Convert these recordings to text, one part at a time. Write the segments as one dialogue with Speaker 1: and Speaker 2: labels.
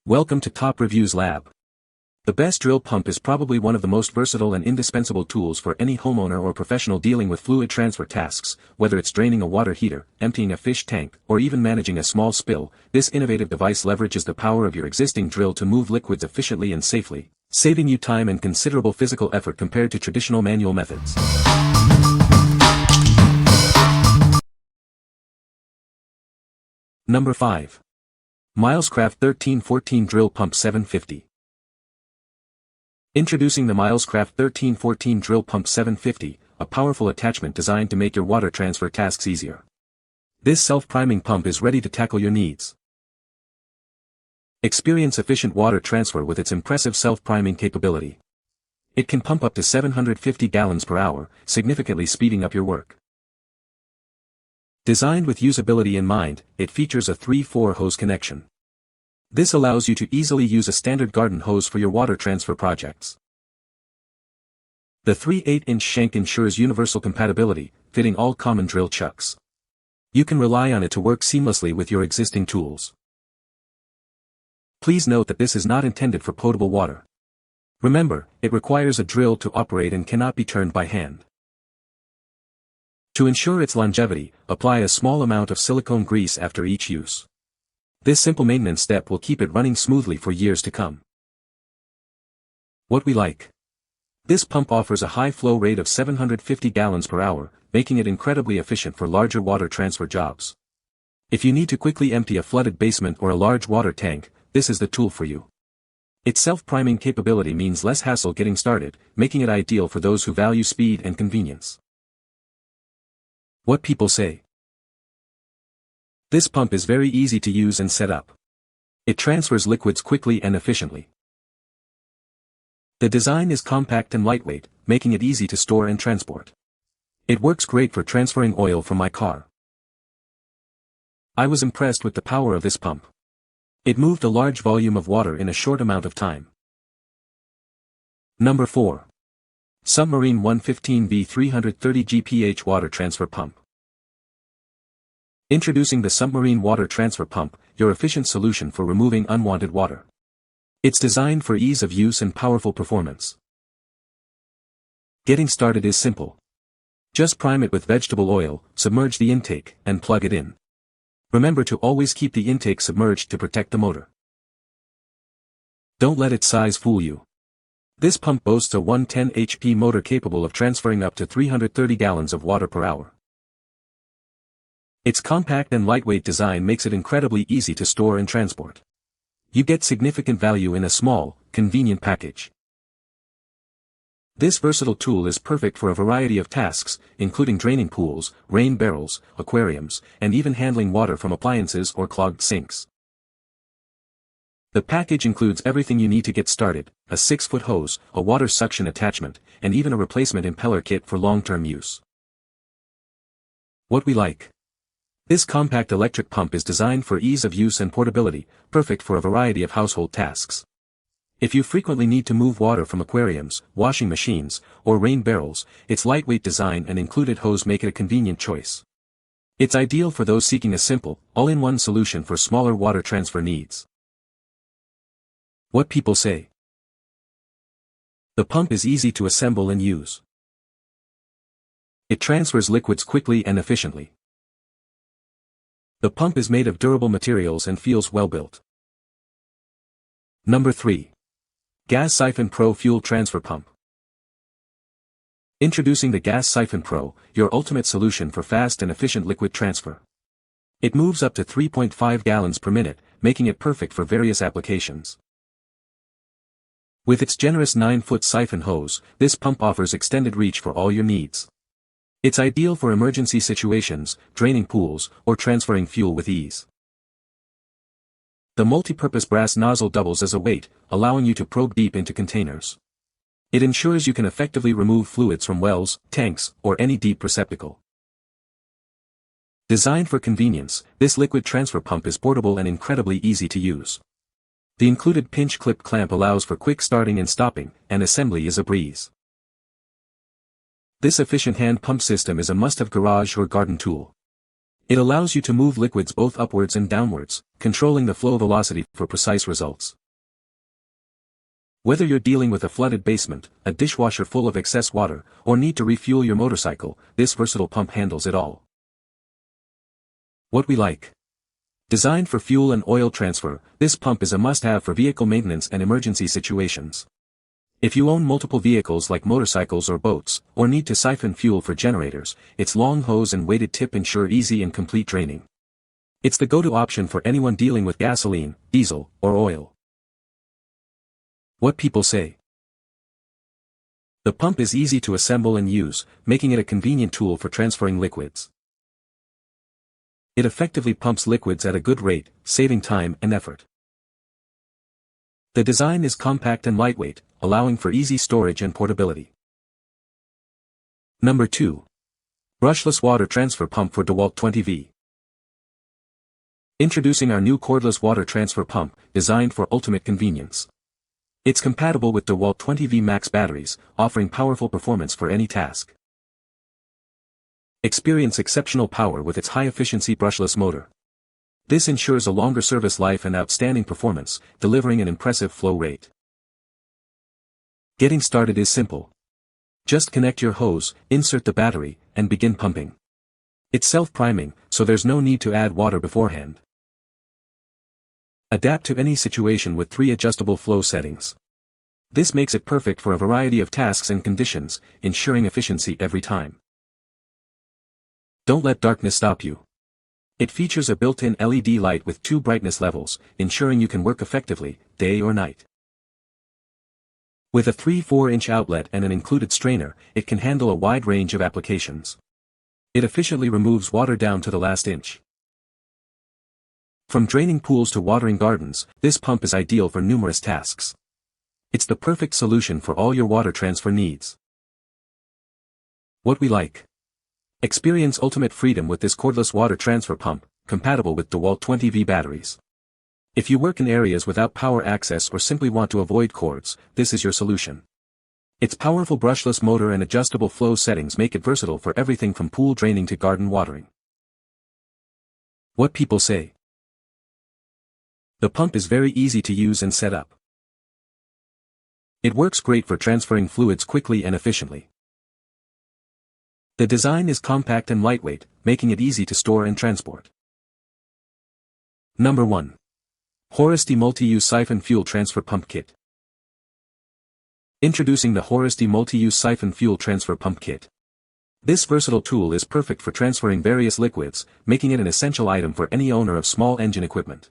Speaker 1: Welcome to Top Reviews Lab. The best drill pump is probably one of the most versatile and indispensable tools for any homeowner or professional dealing with fluid transfer tasks, whether it's draining a water heater, emptying a fish tank, or even managing a small spill. This innovative device leverages the power of your existing drill to move liquids efficiently and safely, saving you time and considerable physical effort compared to traditional manual methods. Number 5. Milescraft 1314 Drill Pump 750. Introducing the Milescraft 1314 Drill Pump 750, a powerful attachment designed to make your water transfer tasks easier. This self-priming pump is ready to tackle your needs. Experience efficient water transfer with its impressive self-priming capability. It can pump up to 750 gallons per hour, significantly speeding up your work. Designed with usability in mind, it features a 3-4 hose connection. This allows you to easily use a standard garden hose for your water transfer projects. The 3/8-inch shank ensures universal compatibility, fitting all common drill chucks. You can rely on it to work seamlessly with your existing tools. Please note that this is not intended for potable water. Remember, it requires a drill to operate and cannot be turned by hand. To ensure its longevity, apply a small amount of silicone grease after each use. This simple maintenance step will keep it running smoothly for years to come. What we like. This pump offers a high flow rate of 750 gallons per hour, making it incredibly efficient for larger water transfer jobs. If you need to quickly empty a flooded basement or a large water tank, this is the tool for you. Its self-priming capability means less hassle getting started, making it ideal for those who value speed and convenience. What people say. This pump is very easy to use and set up. It transfers liquids quickly and efficiently. The design is compact and lightweight, making it easy to store and transport. It works great for transferring oil from my car. I was impressed with the power of this pump. It moved a large volume of water in a short amount of time. Number 4. SumpMarine 115V 330 GPH Water Transfer Pump. Introducing the SumpMarine Water Transfer Pump, your efficient solution for removing unwanted water. It's designed for ease of use and powerful performance. Getting started is simple. Just prime it with vegetable oil, submerge the intake, and plug it in. Remember to always keep the intake submerged to protect the motor. Don't let its size fool you. This pump boasts a 110 HP motor capable of transferring up to 330 gallons of water per hour. Its compact and lightweight design makes it incredibly easy to store and transport. You get significant value in a small, convenient package. This versatile tool is perfect for a variety of tasks, including draining pools, rain barrels, aquariums, and even handling water from appliances or clogged sinks. The package includes everything you need to get started: a 6-foot hose, a water suction attachment, and even a replacement impeller kit for long-term use. What we like. This compact electric pump is designed for ease of use and portability, perfect for a variety of household tasks. If you frequently need to move water from aquariums, washing machines, or rain barrels, its lightweight design and included hose make it a convenient choice. It's ideal for those seeking a simple, all-in-one solution for smaller water transfer needs. What people say. The pump is easy to assemble and use. It transfers liquids quickly and efficiently. The pump is made of durable materials and feels well built. Number 3. Gas Siphon Pro Fuel Transfer Pump. Introducing the Gas Siphon Pro, your ultimate solution for fast and efficient liquid transfer. It moves up to 3.5 gallons per minute, making it perfect for various applications. With its generous 9-foot siphon hose, this pump offers extended reach for all your needs. It's ideal for emergency situations, draining pools, or transferring fuel with ease. The multi-purpose brass nozzle doubles as a weight, allowing you to probe deep into containers. It ensures you can effectively remove fluids from wells, tanks, or any deep receptacle. Designed for convenience, this liquid transfer pump is portable and incredibly easy to use. The included pinch clip clamp allows for quick starting and stopping, and assembly is a breeze. This efficient hand pump system is a must-have garage or garden tool. It allows you to move liquids both upwards and downwards, controlling the flow velocity for precise results. Whether you're dealing with a flooded basement, a dishwasher full of excess water, or need to refuel your motorcycle, this versatile pump handles it all. What we like. Designed for fuel and oil transfer, this pump is a must-have for vehicle maintenance and emergency situations. If you own multiple vehicles like motorcycles or boats, or need to siphon fuel for generators, its long hose and weighted tip ensure easy and complete draining. It's the go-to option for anyone dealing with gasoline, diesel, or oil. What people say. The pump is easy to assemble and use, making it a convenient tool for transferring liquids. It effectively pumps liquids at a good rate, saving time and effort. The design is compact and lightweight, allowing for easy storage and portability. Number 2. Brushless Water Transfer Pump for Dewalt 20V. Introducing our new cordless water transfer pump, designed for ultimate convenience. It's compatible with Dewalt 20V Max batteries, offering powerful performance for any task. Experience exceptional power with its high-efficiency brushless motor. This ensures a longer service life and outstanding performance, delivering an impressive flow rate. Getting started is simple. Just connect your hose, insert the battery, and begin pumping. It's self-priming, so there's no need to add water beforehand. Adapt to any situation with 3 adjustable flow settings. This makes it perfect for a variety of tasks and conditions, ensuring efficiency every time. Don't let darkness stop you. It features a built-in LED light with 2 brightness levels, ensuring you can work effectively, day or night. With a 3/4-inch outlet and an included strainer, it can handle a wide range of applications. It efficiently removes water down to the last inch. From draining pools to watering gardens, this pump is ideal for numerous tasks. It's the perfect solution for all your water transfer needs. What we like. Experience ultimate freedom with this cordless water transfer pump, compatible with Dewalt 20V batteries. If you work in areas without power access or simply want to avoid cords, this is your solution. Its powerful brushless motor and adjustable flow settings make it versatile for everything from pool draining to garden watering. What people say. The pump is very easy to use and set up. It works great for transferring fluids quickly and efficiently. The design is compact and lightweight, making it easy to store and transport. Number 1. HORUSDY Multi-Use Siphon Fuel Transfer Pump Kit. Introducing the HORUSDY Multi-Use Siphon Fuel Transfer Pump Kit. This versatile tool is perfect for transferring various liquids, making it an essential item for any owner of small engine equipment.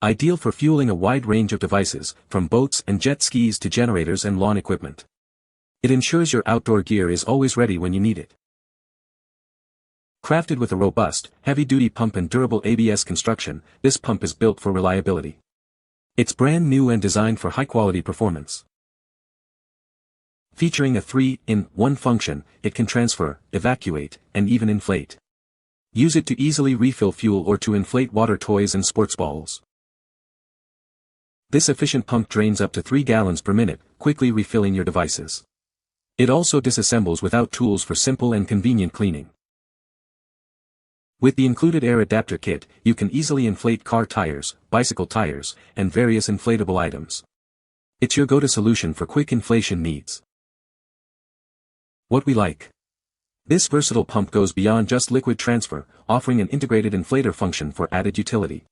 Speaker 1: Ideal for fueling a wide range of devices, from boats and jet skis to generators and lawn equipment. It ensures your outdoor gear is always ready when you need it. Crafted with a robust, heavy-duty pump and durable ABS construction, this pump is built for reliability. It's brand new and designed for high-quality performance. Featuring a 3-in-1 function, it can transfer, evacuate, and even inflate. Use it to easily refill fuel or to inflate water toys and sports balls. This efficient pump drains up to 3 gallons per minute, quickly refilling your devices. It also disassembles without tools for simple and convenient cleaning. With the included air adapter kit, you can easily inflate car tires, bicycle tires, and various inflatable items. It's your go-to solution for quick inflation needs. What we like. This versatile pump goes beyond just liquid transfer, offering an integrated inflator function for added utility.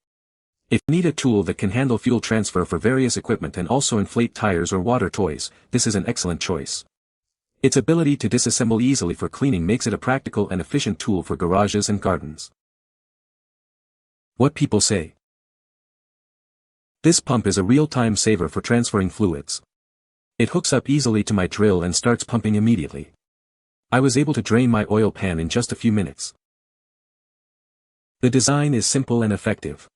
Speaker 1: If you need a tool that can handle fuel transfer for various equipment and also inflate tires or water toys, this is an excellent choice. Its ability to disassemble easily for cleaning makes it a practical and efficient tool for garages and gardens. What people say. This pump is a real-time saver for transferring fluids. It hooks up easily to my drill and starts pumping immediately. I was able to drain my oil pan in just a few minutes. The design is simple and effective.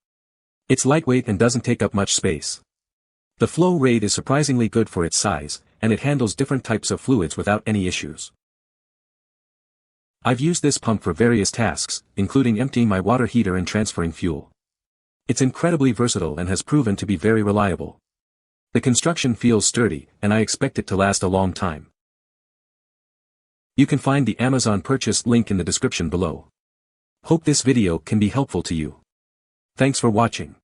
Speaker 1: It's lightweight and doesn't take up much space. The flow rate is surprisingly good for its size, and it handles different types of fluids without any issues. I've used this pump for various tasks, including emptying my water heater and transferring fuel. It's incredibly versatile and has proven to be very reliable. The construction feels sturdy, and I expect it to last a long time. You can find the Amazon purchase link in the description below. Hope this video can be helpful to you. Thanks for watching.